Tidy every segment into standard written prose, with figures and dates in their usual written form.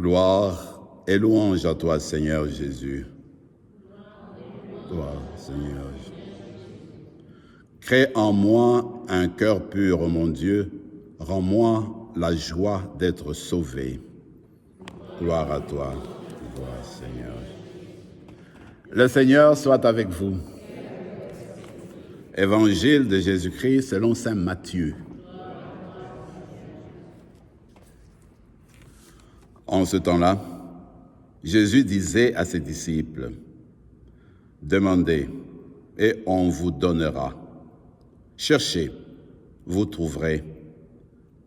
Gloire et louange à toi, Seigneur Jésus. Gloire, Seigneur Jésus. Crée en moi un cœur pur, ô mon Dieu. Rends-moi la joie d'être sauvé. Gloire à toi. Gloire, Seigneur. Le Seigneur soit avec vous. Évangile de Jésus-Christ selon saint Matthieu. En ce temps-là, Jésus disait à ses disciples, « Demandez, et on vous donnera. Cherchez, vous trouverez.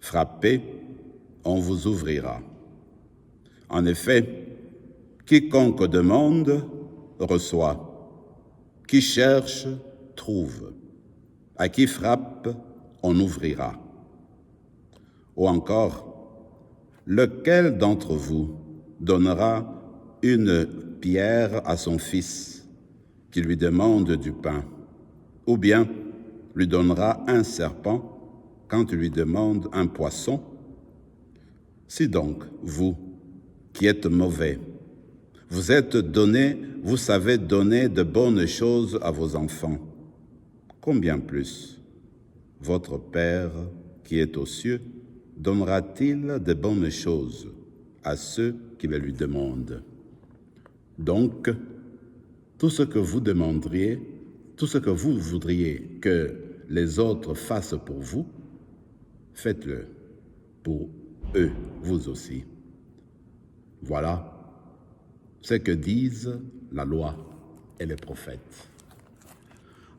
Frappez, on vous ouvrira. En effet, quiconque demande, reçoit. Qui cherche, trouve. À qui frappe, on ouvrira. » Ou encore, lequel d'entre vous donnera une pierre à son fils qui lui demande du pain, ou bien lui donnera un serpent quand il lui demande un poisson? Si donc, vous, qui êtes mauvais, vous savez donner de bonnes choses à vos enfants, combien plus votre Père qui est aux cieux donnera-t-il de bonnes choses à ceux qui le lui demandent? Donc, tout ce que vous demanderiez, tout ce que vous voudriez que les autres fassent pour vous, faites-le pour eux, vous aussi. Voilà ce que disent la loi et les prophètes.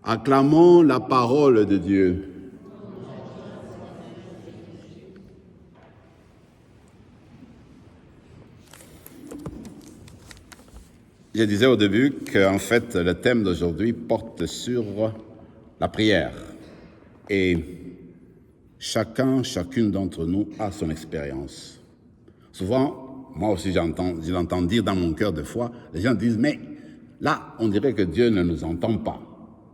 Acclamons la parole de Dieu. Je disais au début qu'en fait, le thème d'aujourd'hui porte sur la prière. Et chacune d'entre nous a son expérience. Souvent, moi aussi j'entends dire dans mon cœur des fois, les gens disent, mais là, on dirait que Dieu ne nous entend pas.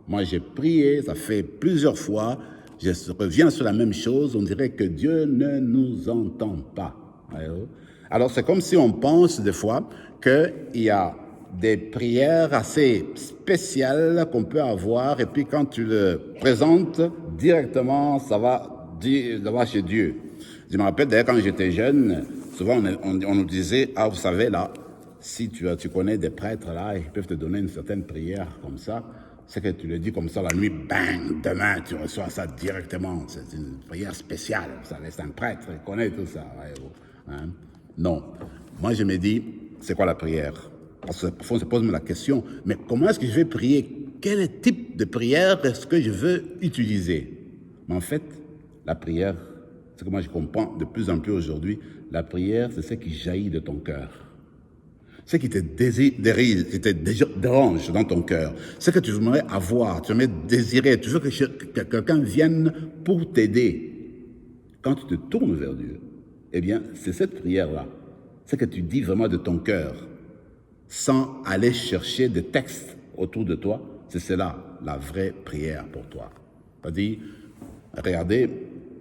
Moi, j'ai prié, ça fait plusieurs fois, je reviens sur la même chose, on dirait que Dieu ne nous entend pas. Alors, c'est comme si on pense des fois qu'il y a des prières assez spéciales qu'on peut avoir, et puis quand tu le présentes directement, ça va chez Dieu. Je me rappelle d'ailleurs quand j'étais jeune, souvent on nous disait, ah vous savez là, si tu connais des prêtres là, ils peuvent te donner une certaine prière comme ça, c'est que tu le dis comme ça la nuit, bang, demain tu reçois ça directement, c'est une prière spéciale, vous savez, c'est un prêtre, il connaît tout ça. Hein? Non, moi je me dis, c'est quoi la prière? Parce que parfois on se pose la question, mais comment est-ce que je vais prier? Quel type de prière est-ce que je veux utiliser? Mais en fait, la prière, c'est que moi je comprends de plus en plus aujourd'hui, la prière, c'est ce qui jaillit de ton cœur. Ce qui te dérange dans ton cœur. Ce que tu aimerais avoir, tu aimerais désirer, tu veux que quelqu'un vienne pour t'aider. Quand tu te tournes vers Dieu, eh bien, c'est cette prière-là. Ce que tu dis vraiment de ton cœur, sans aller chercher des textes autour de toi, c'est cela, la vraie prière pour toi. C'est-à-dire, regardez,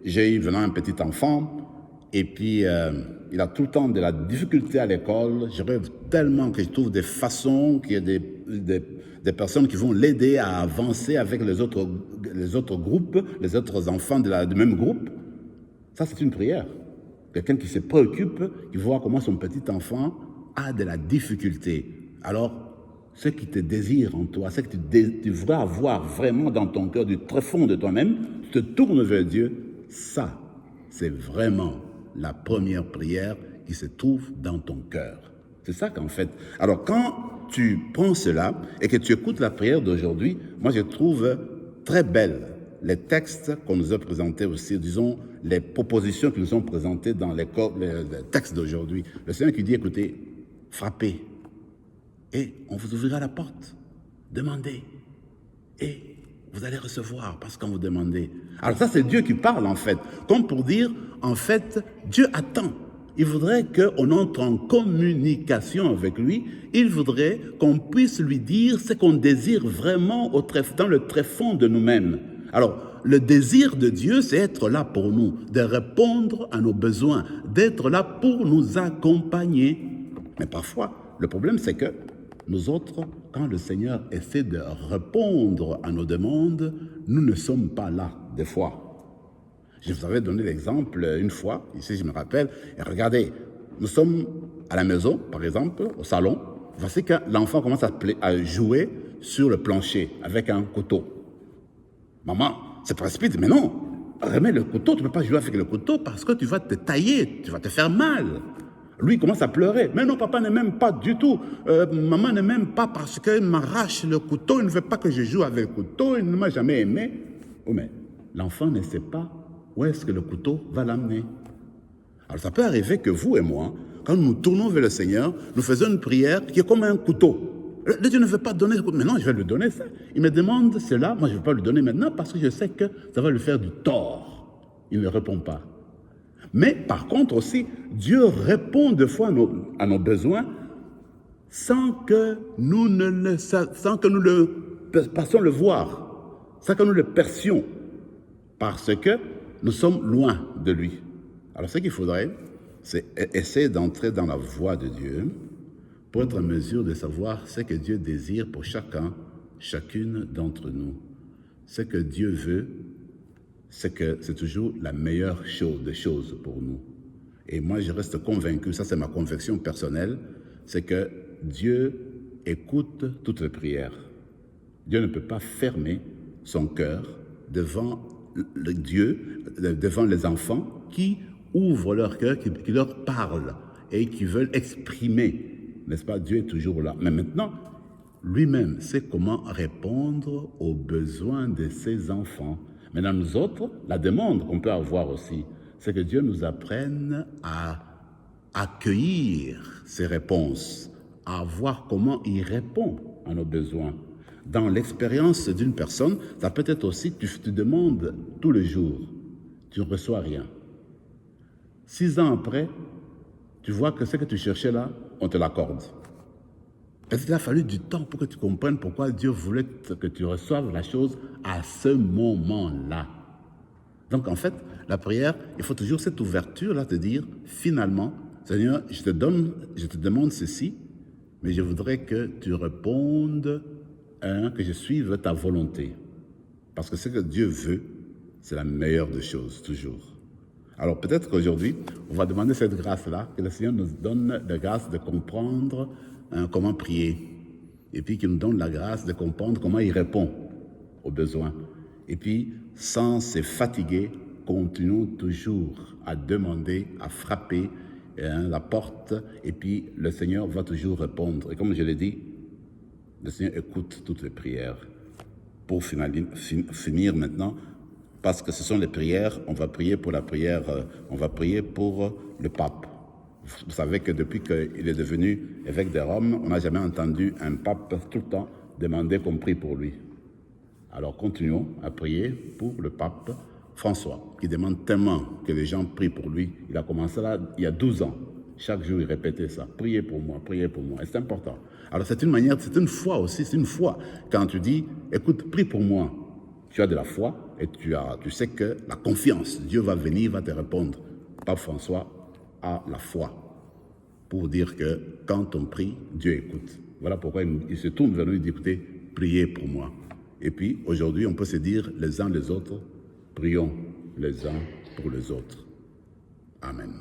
j'ai eu venant un petit enfant, et puis il a tout le temps de la difficulté à l'école. Je rêve tellement que je trouve des façons, qu'il y a des personnes qui vont l'aider à avancer avec les autres groupes, les autres enfants du même groupe. Ça, c'est une prière. Quelqu'un qui se préoccupe, qui voit comment son petit enfant a de la difficulté. Alors, ce qui te désire en toi, ce que tu voudrais avoir vraiment dans ton cœur, du très fond de toi-même, tu te tournes vers Dieu, ça, c'est vraiment la première prière qui se trouve dans ton cœur. C'est ça qu'en fait. Alors, quand tu prends cela et que tu écoutes la prière d'aujourd'hui, moi, je trouve très belle les textes qu'on nous a présentés aussi, disons, les propositions qui nous sont présentées dans les textes d'aujourd'hui. Le Seigneur qui dit, écoutez, frappez et on vous ouvrira la porte. Demandez et vous allez recevoir parce qu'on vous demandez. Alors ça, c'est Dieu qui parle en fait. Comme pour dire, en fait, Dieu attend. Il voudrait qu'on entre en communication avec lui. Il voudrait qu'on puisse lui dire ce qu'on désire vraiment dans le tréfonds de nous-mêmes. Alors, le désir de Dieu, c'est être là pour nous, de répondre à nos besoins, d'être là pour nous accompagner. Mais parfois, le problème, c'est que nous autres, quand le Seigneur essaie de répondre à nos demandes, nous ne sommes pas là, des fois. Je vous avais donné l'exemple une fois, ici je me rappelle, et regardez, nous sommes à la maison, par exemple, au salon, voici que l'enfant commence à jouer sur le plancher avec un couteau. Maman se précipite, mais non, remets le couteau, tu ne peux pas jouer avec le couteau parce que tu vas te tailler, tu vas te faire mal. Lui, il commence à pleurer. Mais non, papa ne m'aime pas du tout. Maman ne m'aime pas parce qu'il m'arrache le couteau, il ne veut pas que je joue avec le couteau, il ne m'a jamais aimé. Oh, mais l'enfant ne sait pas où est-ce que le couteau va l'amener. Alors ça peut arriver que vous et moi, quand nous nous tournons vers le Seigneur, nous faisons une prière qui est comme un couteau. Le Dieu ne veut pas donner, mais non, je vais lui donner ça. Il me demande cela, moi je ne vais pas lui donner maintenant parce que je sais que ça va lui faire du tort. Il ne répond pas. Mais par contre aussi, Dieu répond des fois à nos besoins sans que nous le passions le voir, sans que nous le percions, parce que nous sommes loin de lui. Alors ce qu'il faudrait, c'est essayer d'entrer dans la voie de Dieu pour être en mesure de savoir ce que Dieu désire pour chacune d'entre nous. Ce que Dieu veut, c'est que c'est toujours la meilleure des choses pour nous. Et moi, je reste convaincu, ça c'est ma conviction personnelle, c'est que Dieu écoute toutes les prières. Dieu ne peut pas fermer son cœur devant devant les enfants qui ouvrent leur cœur, qui leur parlent et qui veulent exprimer, n'est-ce pas? Dieu est toujours là. Mais maintenant, lui-même sait comment répondre aux besoins de ses enfants. Maintenant, nous autres, la demande qu'on peut avoir aussi, c'est que Dieu nous apprenne à accueillir ses réponses, à voir comment il répond à nos besoins. Dans l'expérience d'une personne, ça peut être aussi, tu te demandes tous les jours, tu ne reçois rien. 6 ans après, tu vois que ce que tu cherchais là, on te l'accorde. Parce qu'il a fallu du temps pour que tu comprennes pourquoi Dieu voulait que tu reçoives la chose à ce moment-là. Donc en fait, la prière, il faut toujours cette ouverture-là, te dire, finalement, Seigneur, je te demande ceci, mais je voudrais que tu répondes, que je suive ta volonté. Parce que ce que Dieu veut, c'est la meilleure des choses, toujours. Alors peut-être qu'aujourd'hui, on va demander cette grâce-là, que le Seigneur nous donne la grâce de comprendre comment prier. Et puis qu'il nous donne la grâce de comprendre comment il répond aux besoins. Et puis, sans se fatiguer, continuons toujours à demander, à frapper la porte. Et puis, le Seigneur va toujours répondre. Et comme je l'ai dit, le Seigneur écoute toutes les prières. Pour finir maintenant, parce que ce sont les prières, on va prier pour la prière, on va prier pour le pape. Vous savez que depuis qu'il est devenu évêque de Rome, on n'a jamais entendu un pape tout le temps demander qu'on prie pour lui. Alors continuons à prier pour le pape François, qui demande tellement que les gens prient pour lui. Il a commencé là il y a 12 ans. Chaque jour, il répétait ça. Priez pour moi, priez pour moi. Et c'est important. Alors c'est une manière, c'est une foi aussi, c'est une foi. Quand tu dis, écoute, prie pour moi, tu as de la foi et tu sais que la confiance, Dieu va venir, va te répondre. Pape François a la foi pour dire que quand on prie, Dieu écoute. Voilà pourquoi il se tourne vers nous et dit, écoutez, priez pour moi. Et puis, aujourd'hui, on peut se dire les uns les autres, prions les uns pour les autres. Amen.